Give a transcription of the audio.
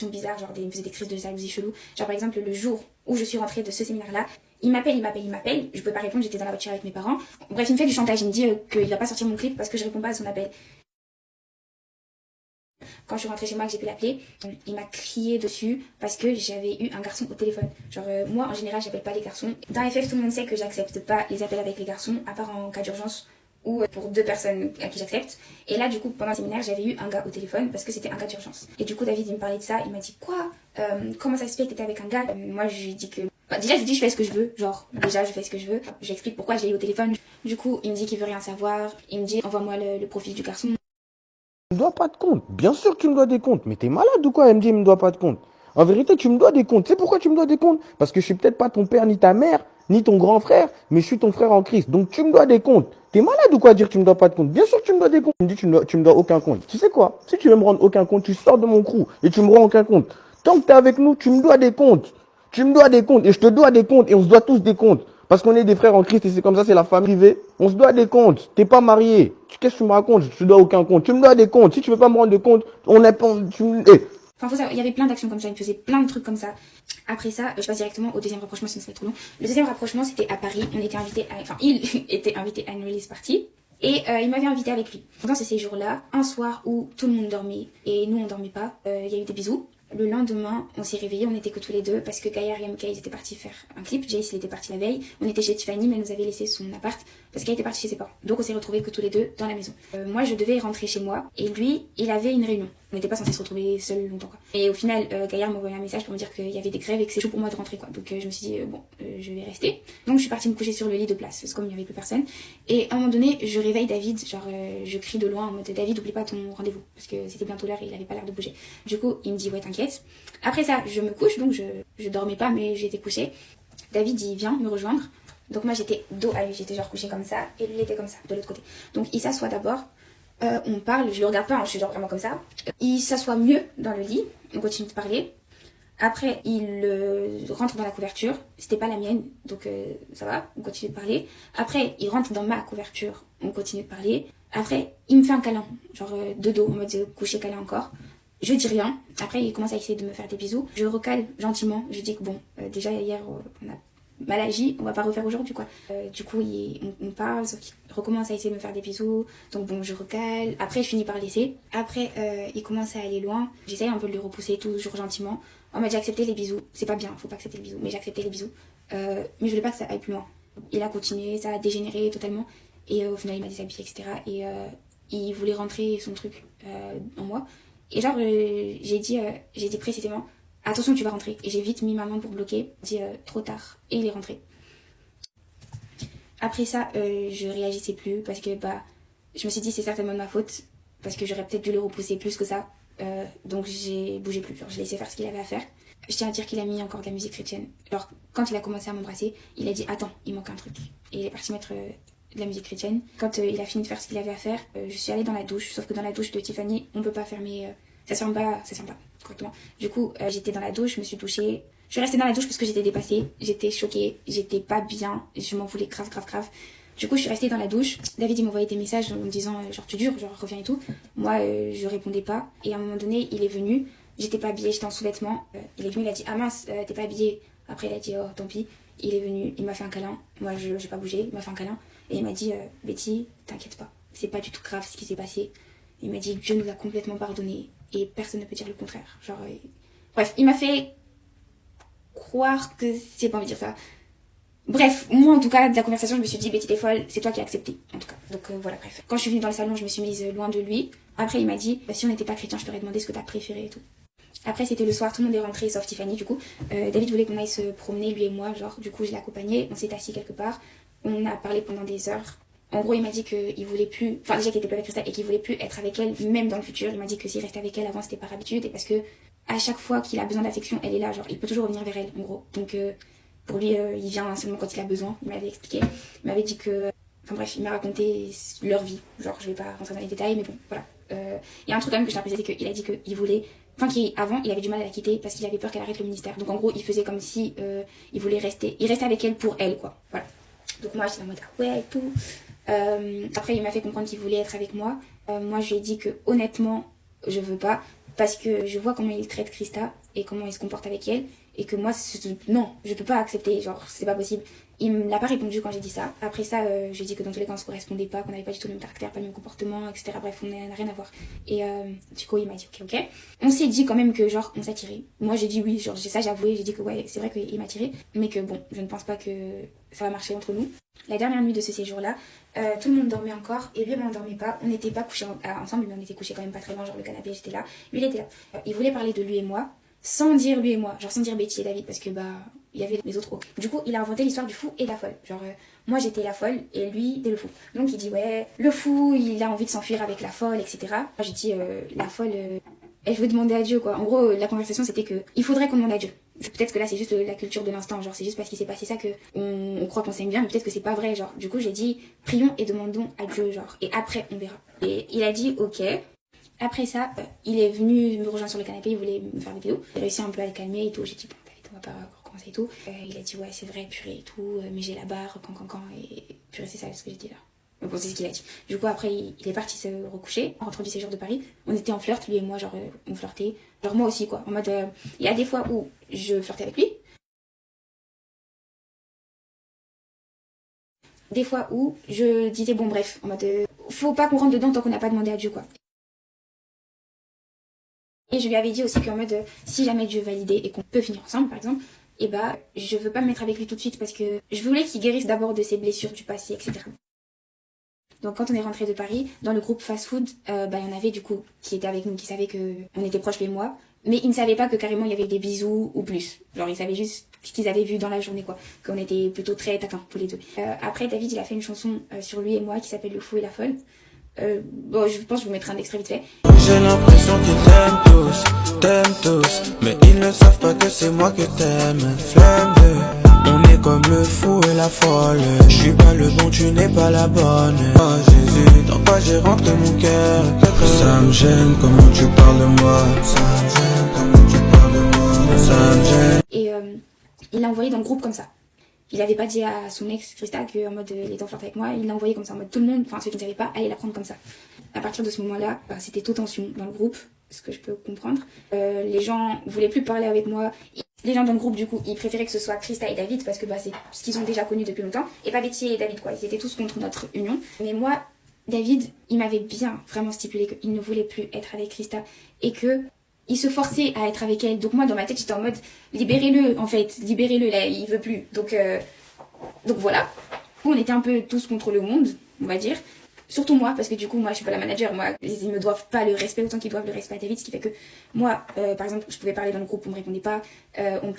bizarres, genre il me faisait des crises de jalousie chelou. Genre par exemple le jour où je suis rentrée de ce séminaire-là, il m'appelle, je pouvais pas répondre, j'étais dans la voiture avec mes parents. Bref, il me fait du chantage, il me dit qu'il va pas sortir mon clip parce que je réponds pas à son appel. Quand je suis rentrée chez moi, que j'ai pu l'appeler, il m'a crié dessus parce que j'avais eu un garçon au téléphone. Genre moi en général j'appelle pas les garçons. Dans FF tout le monde sait que j'accepte pas les appels avec les garçons, à part en cas d'urgence ou pour 2 personnes à qui j'accepte. Et là du coup pendant le séminaire j'avais eu un gars au téléphone parce que c'était un cas d'urgence. Et du coup David il me parlait de ça, il m'a dit quoi, comment ça se fait que t'étais avec un gars. Moi je lui ai dit que... déjà je lui dis je fais ce que je veux, genre déjà je fais ce que je veux. Je lui explique pourquoi je l'ai eu au téléphone. Du coup il me dit qu'il veut rien savoir, il me dit envoie-moi le profil du garçon. Tu me dois pas de compte. Bien sûr que tu me dois des comptes. Mais t'es malade ou quoi? Elle me dit, il me doit pas de compte. En vérité, tu me dois des comptes. Tu sais pourquoi tu me dois des comptes? Parce que je suis peut-être pas ton père ni ta mère, ni ton grand frère, mais je suis ton frère en Christ. Donc tu me dois des comptes. T'es malade ou quoi à dire que tu me dois pas de compte? Bien sûr que tu me dois des comptes. Tu me dis, tu me dois aucun compte. Tu sais quoi? Si tu veux me rendre aucun compte, tu sors de mon crew et tu me rends aucun compte. Tant que t'es avec nous, tu me dois des comptes. Tu me dois des comptes et je te dois des comptes et on se doit tous des comptes. Parce qu'on est des frères en Christ et c'est comme ça, c'est la famille privée. On se doit des comptes. T'es pas marié. Qu'est-ce que tu me racontes? Je te dois aucun compte. Tu me dois des comptes. Si tu veux pas me rendre de compte, on n'est pas... Enfin, faut savoir, il y avait plein d'actions comme ça, il me faisait plein de trucs comme ça. Après ça, je passe directement au deuxième rapprochement, sinon ça va être trop long. Le deuxième rapprochement, c'était à Paris. On était invité à... Enfin, il était invité à une release party. Et il m'avait invité avec lui. Pendant ces jours-là, un soir où tout le monde dormait et nous on dormait pas, il y a eu des bisous. Le lendemain, on s'est réveillés, on était que tous les deux parce que Gaillard et MK ils étaient partis faire un clip. Jace il était parti la veille. On était chez Tiffany mais elle nous avait laissé son appart parce qu'elle était partie chez ses parents. Donc on s'est retrouvés que tous les deux dans la maison. Moi je devais rentrer chez moi et lui il avait une réunion. On n'était pas censé se retrouver seul longtemps quoi. Et au final Gaillard m'a envoyé un message pour me dire qu'il y avait des grèves et que c'est chaud pour moi de rentrer quoi. Donc je me suis dit je vais rester. Donc je suis partie me coucher sur le lit de place parce que comme il n'y avait plus personne. Et à un moment donné je réveille David, genre je crie de loin en mode David oublie pas ton rendez-vous parce que c'était bientôt l'heure et il avait pas l'air de bouger. Du coup il me dit ouais t'inquiète. Après ça je me couche donc je dormais pas mais j'étais couchée. David il vient me rejoindre. Donc moi j'étais dos à lui, j'étais genre couchée comme ça et lui il était comme ça de l'autre côté. Donc il s'assoit d'abord. On parle, je le regarde pas, hein, je suis genre vraiment comme ça. Il s'assoit mieux dans le lit, on continue de parler. Après, il rentre dans la couverture, c'était pas la mienne, donc ça va, on continue de parler. Après, il rentre dans ma couverture, on continue de parler. Après, il me fait un câlin, genre de dos, en mode coucher câlin encore. Je dis rien. Après, il commence à essayer de me faire des bisous. Je recale gentiment, je dis que bon, déjà hier, on a mal agi, on va pas refaire aujourd'hui quoi. Du coup on parle, sauf qu'il recommence à essayer de me faire des bisous, donc bon je recale, après je finis par laisser, après il commence à aller loin, j'essaye un peu de le repousser toujours gentiment, en mode j'ai accepté les bisous, c'est pas bien, faut pas accepter les bisous, mais j'ai accepté les bisous, mais je voulais pas que ça aille plus loin. Il a continué, ça a dégénéré totalement, et au final il m'a déshabillé etc. Et il voulait rentrer son truc en moi, et genre j'ai dit précisément attention tu vas rentrer. Et j'ai vite mis ma main pour bloquer, dit trop tard. Et il est rentré. Après ça, je réagissais plus parce que bah, je me suis dit c'est certainement de ma faute. Parce que j'aurais peut-être dû le repousser plus que ça. Donc j'ai bougé plus, genre j'ai laissé faire ce qu'il avait à faire. Je tiens à dire qu'il a mis encore de la musique chrétienne. Alors quand il a commencé à m'embrasser, il a dit attends, il manque un truc. Et il est parti mettre de la musique chrétienne. Quand il a fini de faire ce qu'il avait à faire, je suis allée dans la douche. Sauf que dans la douche de Tiffany, on peut pas fermer... ça se ferme pas correctement. Du coup, j'étais dans la douche, je me suis douchée. Je suis restée dans la douche parce que j'étais dépassée, j'étais choquée, j'étais pas bien, je m'en voulais grave. Du coup, je suis restée dans la douche. David, il m'envoyait des messages en me disant genre tu dures, genre reviens et tout. Moi, je répondais pas. Et à un moment donné, il est venu. J'étais pas habillée, j'étais en sous-vêtements. Il est venu, il a dit ah mince, t'es pas habillée. Après, il a dit oh tant pis. Il est venu, il m'a fait un câlin. Moi, j'ai pas bougé, il m'a fait un câlin. Et il m'a dit Betty, t'inquiète pas, c'est pas du tout grave ce qui s'est passé. Il m'a dit Dieu nous a complètement pardonné et personne ne peut dire le contraire. Genre, bref, il m'a fait croire que j'ai pas envie de dire ça. Bref, moi en tout cas de la conversation je me suis dit Betty t'es folle, c'est toi qui as accepté en tout cas. Donc voilà bref. Quand je suis venue dans le salon je me suis mise loin de lui. Après il m'a dit bah, si on n'était pas chrétien je t'aurais demandé ce que t'as préféré et tout. Après c'était le soir, tout le monde est rentré sauf Tiffany du coup. David voulait qu'on aille se promener lui et moi, genre du coup je l'ai accompagné, on s'est assis quelque part, on a parlé pendant des heures. En gros il m'a dit qu'il voulait plus, enfin déjà qu'il était plus avec Christelle et qu'il voulait plus être avec elle même dans le futur. Il m'a dit que s'il restait avec elle avant c'était par habitude et parce que à chaque fois qu'il a besoin d'affection elle est là, genre il peut toujours revenir vers elle en gros. Donc pour lui, il vient seulement quand il a besoin. Il m'avait expliqué. Il m'avait dit que... Enfin bref, il m'a raconté leur vie. Genre, je vais pas rentrer dans les détails, mais bon, voilà. Il y a un truc quand même que je tiens à préciser, c'est qu'il a dit qu'il voulait... Enfin, qu'avant, il avait du mal à la quitter parce qu'il avait peur qu'elle arrête le ministère. Donc en gros, il faisait comme si il voulait rester... Il restait avec elle pour elle, quoi. Voilà. Donc moi, j'étais en mode, ah ouais, et tout. Après, il m'a fait comprendre qu'il voulait être avec moi. Moi, je lui ai dit que honnêtement, je veux pas. parce que je vois comment il traite Krista et comment il se comporte avec elle et que moi non, je peux pas accepter, genre c'est pas possible. Il me l'a pas répondu quand j'ai dit ça. Après ça, j'ai dit que dans tous les cas on se correspondait pas, qu'on avait pas du tout le même caractère, pas le même comportement, etc. Bref, on n'a rien à voir. Et du coup il m'a dit ok. On s'est dit quand même que genre on s'attirait. Moi j'ai dit oui, genre j'ai avoué, j'ai dit que ouais c'est vrai qu'il m'a tiré, mais que bon je ne pense pas que ça va marcher entre nous. La dernière nuit de ce séjour-là, tout le monde dormait encore et lui, on dormait pas. On n'était pas couchés ensemble, mais on était couchés quand même pas très loin, genre le canapé, j'étais là. Lui, il était là. Il voulait parler de lui et moi, sans dire lui et moi, genre sans dire Betty et David, parce que il y avait les autres. Du coup, il a inventé l'histoire du fou et de la folle. Genre, moi j'étais la folle et lui, c'était le fou. Donc il dit, ouais, le fou, il a envie de s'enfuir avec la folle, etc. Moi j'ai dit, la folle, elle veut demander à Dieu, quoi. En gros, la conversation c'était que il faudrait qu'on demande à Dieu. Peut-être que là c'est juste la culture de l'instant, genre c'est juste parce qu'il s'est passé ça que on croit qu'on s'aime bien, mais peut-être que c'est pas vrai, genre. Du coup j'ai dit prions et demandons à Dieu, genre, et après on verra. Et il a dit ok. Après ça, il est venu me rejoindre sur le canapé, il voulait me faire des bisous. J'ai réussi un peu à le calmer et tout, j'ai dit bon David, on va pas recommencer et tout. Il a dit ouais c'est vrai, purée et tout, mais j'ai la barre, quand, et purée c'est ça ce que j'ai dit là. Bon, c'est ce qu'il a dit. Du coup, après, il est parti se recoucher. En rentrant du séjour de Paris, on était en flirt, lui et moi, genre, on flirtait. Genre, moi aussi, quoi. En mode, il y a des fois où je flirtais avec lui. Des fois où je disais, bon, bref, en mode, faut pas qu'on rentre dedans tant qu'on n'a pas demandé à Dieu, quoi. Et je lui avais dit aussi qu'en mode, si jamais Dieu validait et qu'on peut finir ensemble, par exemple, et je veux pas me mettre avec lui tout de suite parce que je voulais qu'il guérisse d'abord de ses blessures du passé, etc. Donc quand on est rentré de Paris, dans le groupe fast food, il y en avait du coup qui étaient avec nous, qui savaient que on était proches lui et moi, mais ils ne savaient pas que carrément il y avait des bisous ou plus. Genre ils savaient juste ce qu'ils avaient vu dans la journée quoi, qu'on était plutôt très taquins tous les deux. Après David il a fait une chanson sur lui et moi qui s'appelle Le Fou et la Folle. Bon je pense que je vous mettrai un extrait vite fait. J'ai l'impression qu'ils t'aiment tous, mais ils ne savent pas que c'est moi que t'aimes. Flemme de... On est comme le fou et la folle. Je suis pas le bon, tu n'es pas la bonne. Oh Jésus, dans quoi j'ai rentré mon cœur. Ça me gêne comment tu parles de moi. Ça me gêne comment tu parles de moi. Ça me gêne. Et il l'a envoyé dans le groupe comme ça. Il avait pas dit à son ex Krista que en mode il était en flirt avec moi. Il l'a envoyé comme ça en mode tout le monde, enfin ceux qui ne savaient pas, allaient la prendre comme ça. À partir de ce moment-là, c'était toute tension dans le groupe, ce que je peux comprendre. Les gens voulaient plus parler avec moi. Les gens dans le groupe, du coup, ils préféraient que ce soit Krista et David parce que c'est ce qu'ils ont déjà connu depuis longtemps. Et pas Betty et David, quoi. Ils étaient tous contre notre union. Mais moi, David, il m'avait bien vraiment stipulé qu'il ne voulait plus être avec Krista et que il se forçait à être avec elle. Donc moi, dans ma tête, j'étais en mode libérez-le, en fait. Libérez-le, là, il veut plus. Donc voilà. On était un peu tous contre le monde, on va dire. Surtout moi, parce que du coup, moi, je suis pas la manager. Moi, ils me doivent pas le respect autant qu'ils doivent le respect à David. Ce qui fait que moi, par exemple, je pouvais parler dans le groupe, on me répondait pas. On